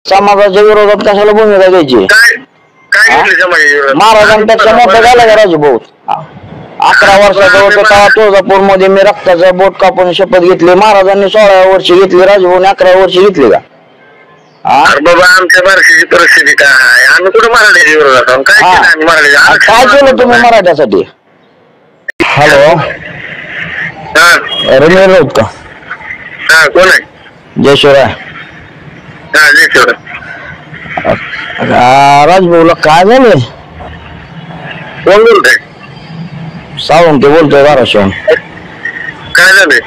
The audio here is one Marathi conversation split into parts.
समाजाच्या विरोधात कशाला भूमिका द्यायची? महाराजांपेक्षा मोठं झालं का राजूभाऊ? 11 वर्षाचा होतो तेव्हा तुळजापूर मध्ये मी रक्ताचा बोट कापून शपथ घेतली. महाराजांनी 16व्या वर्षी घेतली, राजूभाऊने 11व्या वर्षी घेतली का? बाबा आमच्या बारशीची परिस्थिती काय? आम्ही कुठे मराठ्याच्या विरोधात आहोत? काय केलं आम्ही मराठ्याच्या? काय केलं तुम्ही मराठ्यासाठी? हॅलो, रमेश राऊत का? हा, कोण आहे? जय शिवराय. हा, जय शिवराय. राजभाऊला काय झालं? कोण बोलतोय? सावंत बोलतोय धाराशिवून. काय झालंय?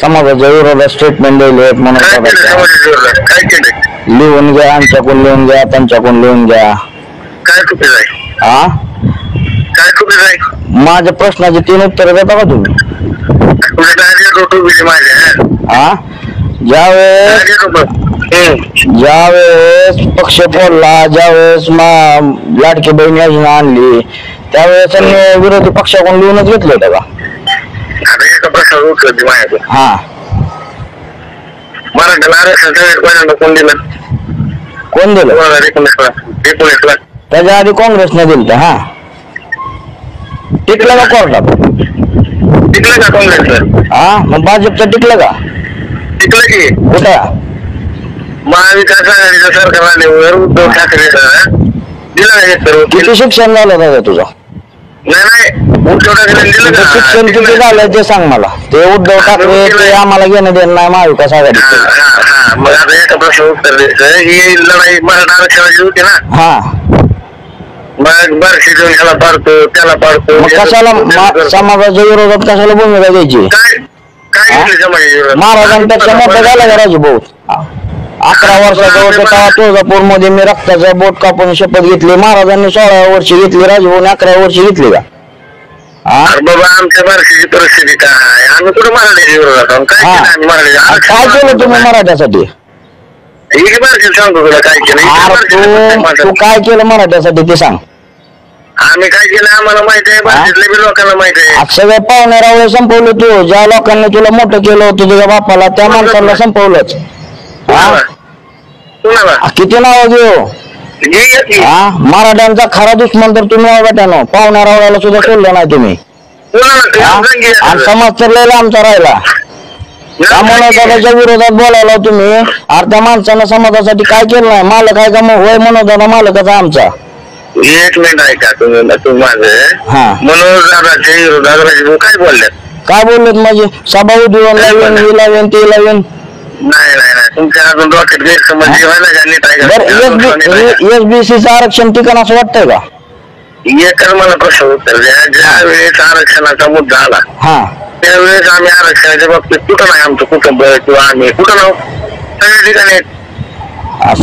समाजाच्या विरोधात स्टेटमेंट दिले म्हणून काय केलं समाजाच्या विरोधात? काय केलंय? लिहून घ्या, आमच्याकडून लिहून घ्या, त्यांच्याकडून लिहून घ्या. काय चुकीचं आहे? काय चुकीचं आहे? माझ्या प्रश्नाची 3 उत्तर देता का तुम्ही? ज्यावेळेस पक्ष बोलला, ज्यावेळेस लाडकी बहीण योजना आणली, त्यावेळेस विरोधी पक्षाकडून लिहूनच घेतलं होतं का? हा, मराठ्याला आरक्षण कोण दिलं? कोण दिलं? 1919 ला. त्याच्या आधी काँग्रेसने दिलं. हा, टिकलं का कोर्टात? टिकलं का काँग्रेसला? हा, मग भाजपचं टिकलं का? टिकलं की. कुठं? महाविकास आघाडीचं सरकार आल्यावर उद्धव ठाकरे दिलं. किती शिक्षण झालं दादा तुझं? नाही, उद्धव ठाकरे दिलं का? शिक्षण किती झालं ते सांग मला. ते उद्धव ठाकरे ते आम्हाला घेणं देणं नाही महाविकास आघाडी. मग आता एका प्रश्न उत्तर द्यायचं. ही लढाई मराठा आरक्षणाची होती ना. हा, मग बारशी देऊन ह्याला पाडतो, त्याला पाडतो. मग कशाला समाजाच्या विरोधात कशाला भूमिका द्यायची? काय घेतली समाजाच्या विरोधात? महाराजांपेक्षा मोठं झालं का राजूभाऊ? 11 वर्षाचा होतो तेव्हा तुळजापूर मध्ये मी रक्ताचा बोट कापून शपथ घेतली. महाराजांनी 16व्या वर्षी घेतली, राजूभाऊने 11व्या वर्षी घेतली का? बाबा आमच्या बारशीची परिस्थिती काय? आम्ही कुठे मराठ्याच्या विरोधात आहोत? काय केलं आम्ही मराठ्याच्या? काय केलं तुम्ही मराठ्यासाठी? सांगतो तुला काय केलं. तू काय केलं मराठ्यासाठी ते सांग. आम्ही काय केलं आम्हाला माहित आहे, बारशीतल्या बी लोकांना माहित आहे. सगळ्या पाहुण्यारावळे संपवलं तू. ज्या लोकांनी तुला मोठं केलं होतं तुझ्या बापाला, त्या माणसाला संपवलंच. किती नाव घेऊ? मराठ्यांचा खरा दुश्मन तर तुम्ही वाटानो. पाहुण्यारावळ्याला सुद्धा सोडलं नाही तुम्ही. आणि समाज तर लयला आमचा राहिला. त्यामुळे दादाच्या विरोधात बोलायला तुम्ही. अर्ध्या माणसानं समाजासाठी काय केलं नाही. मालक आहे का? मग होय म्हणून दादा मालकाचा आमचा. एक मिनिट ऐका तुम्ही माझं. मनोज दादाच्या विरोधात काय बोलले? काय बोललेत म्हणजे? सभा उद्योग लावेन, ही लावेन, ते लावेन. नाही नाही नाही, तुमच्या अजून डॉक्टर गैरसमज एसबीसीचं आरक्षण ठिकाण असं वाटतंय का? एकच मला प्रश्न उत्तर द्या. ज्या वेळेस आरक्षणाचा मुद्दा आला त्यावेळेस आम्ही आरक्षणाच्या बाबतीत कुठं नाही आमचं कुटुंब किंवा आम्ही कुठं नाव सगळ्या ठिकाणी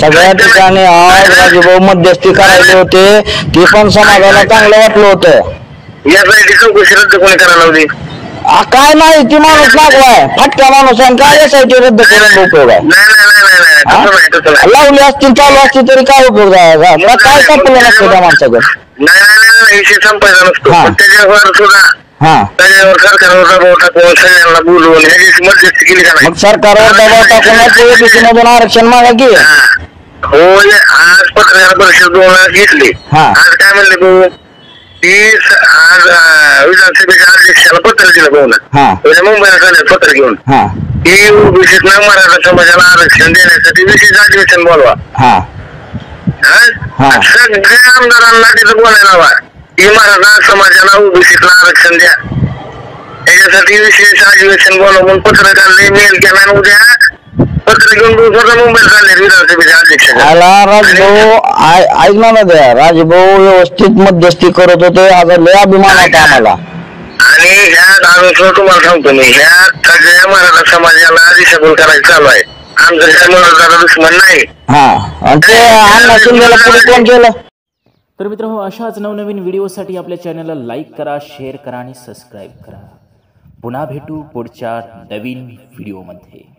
सगळ्या ठिकाणी आज राजूभाऊ मध्यस्थी करायचे होते. ते पण समाजाला चांगलं वाटलं होतं. यासाठी चौकशी रद्द कोणी करायला लावली? काय नाही, ती माणूस लागलाय फटका माणूस आहे. काय यासाठी रद्द करून उपयोग आहे? लावली असतील चालू असती तरी काय उपयोग आहे? काय संपलं नसतं त्या माणसाकडे. नाही विषय संपायचा नसतो. त्याच्यावर सुद्धा त्याच्यावर सरकारवर दबाव टाकून सगळ्यांना बोलवून ह्याची मध्यस्थी केली का नाही? मग सरकारवर दबाव टाकून ओबीसी मधून आरक्षण मागा की. हो, आज पत्रकार परिषद 2 वेळा घेतली. आज काय म्हणले भाऊ? आज विधानसभेच्या अध्यक्षाला पत्र दिलं भाऊन. मुंबईला चालेल पत्र घेऊन की ओबीसीत मराठा समाजाला आरक्षण देण्यासाठी विशेष अधिवेशन बोलवा. सगळ्या आमदारांना तिथं बोलायला हवा की मराठा समाजाला ओबीसीतला आरक्षण द्या. त्याच्यासाठी विशेष अधिवेशन बोलवा म्हणून पत्र काढले, मेल केला. उद्या पत्र घेऊन मुंबईला चालले विधानसभेच्या अध्यक्ष. राजभाऊ ऐक ना द्या, राजभाऊ व्यवस्थित मध्यस्थी करत होते. आज लय अभिमान होता आम्हाला. आणि ह्या आरोप तुम्हाला सांगतो मी, ह्या सगळ्या मराठा समाजाला दिशाभूल करायचं चालू आहे. आमचं ह्या मराठा दुश्मन नाही. ते अण्णा शिंदेला पुढे कोण केलं? तर मित्रांनो, अशाच नवनवीन व्हिडिओसाठी आपल्या चॅनलला लाईक करा, शेअर करा आणि सबस्क्राईब करा. पुन्हा भेटू पुढच्या नवीन व्हिडिओमध्ये.